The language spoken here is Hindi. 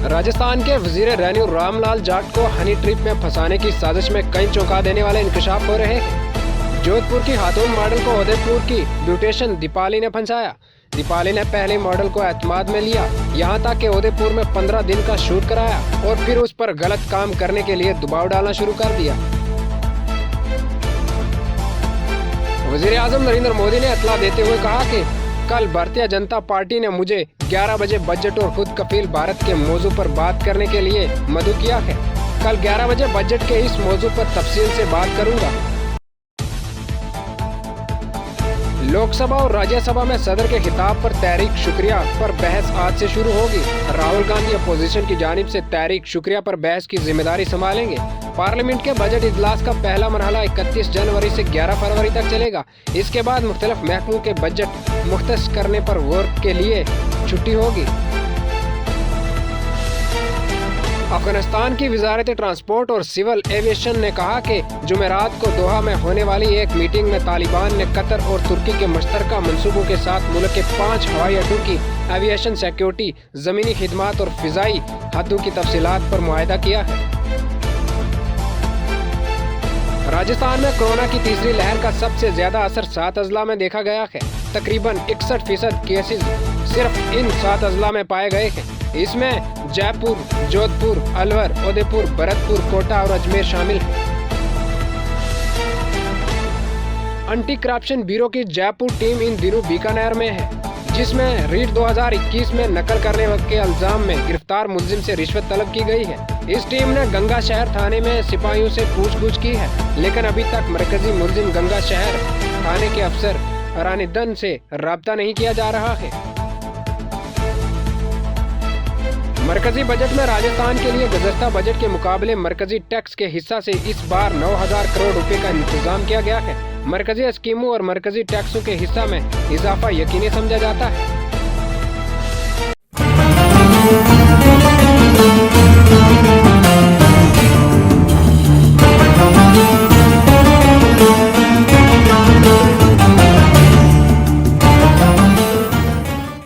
राजस्थान के वजीर रेवेन्यू रामलाल जाट को हनी ट्रिप में फंसाने की साजिश में कई चौंका देने वाले इंकशाफ हो रहे हैं। जोधपुर की खातून मॉडल को उदयपुर की ब्यूटिशियन दीपाली ने फंसाया। दीपाली ने पहले मॉडल को एतमाद में लिया, यहाँ तक कि उदयपुर में 15 दिन का शूट कराया और फिर उस पर गलत काम करने के लिए दबाव डालना शुरू कर दिया। वजीर आजम नरेंद्र मोदी ने इत्तला देते हुए कहा कि कल भारतीय जनता पार्टी ने मुझे 11 बजे बजट और खुद कफील भारत के मौजू पर बात करने के लिए मदऊ किया है। कल 11 बजे बजट के इस मौजू पर तफसील से बात करूंगा। लोकसभा और राज्यसभा में सदर के खिताब पर तहरीक शुक्रिया पर बहस आज से शुरू होगी। राहुल गांधी अपोजिशन की जानिब से तहरीक शुक्रिया पर बहस की जिम्मेदारी संभालेंगे। पार्लियामेंट के बजट इजलास का पहला मरहला 31 जनवरी से 11 फरवरी तक चलेगा। इसके बाद मुख्तलिफ महकमों के बजट मुख्तस करने पर गौर के लिए छुट्टी होगी। अफगानिस्तान की वजारत ट्रांसपोर्ट और सिविल एविएशन ने कहा कि जुमेरात को दोहा में होने वाली एक मीटिंग में तालिबान ने कतर और तुर्की के मुश्तरका मंसूबों के साथ मुल्क के 5 हवाई अड्डों की एविएशन सिक्योरिटी, जमीनी खिदमात और फिजाई हदों की तफसीलात पर मुआहदा किया है। राजस्थान में कोरोना की तीसरी लहर का सबसे ज्यादा असर 7 अजला में देखा गया है। तकरीबन 61% केसेस सिर्फ इन 7 अजला में पाए गए हैं। इसमें जयपुर, जोधपुर, अलवर, उदयपुर, भरतपुर, कोटा और अजमेर शामिल हैं। एंटी करप्शन ब्यूरो की जयपुर टीम इन दिनों बीकानेर में है, जिसमें रीट 2021 में नकल करने के इल्जाम में गिरफ्तार मुलजिम से रिश्वत तलब की गई है। इस टीम ने गंगा शहर थाने में सिपाहियों से पूछगछ की है, लेकिन अभी तक मरकजी मुलजिम गंगा शहर थाने के अफसर रानिदन से राब्ता नहीं किया जा रहा है। मरकजी बजट में राजस्थान के लिए गुज़श्ता बजट के मुकाबले मरकजी टैक्स के हिस्सा से इस बार 9,000 करोड़ रुपए का इंतजाम किया गया है। मरकजी स्कीमों और मरकजी टैक्सों के हिस्सा में इजाफा यकीनी समझा जाता है।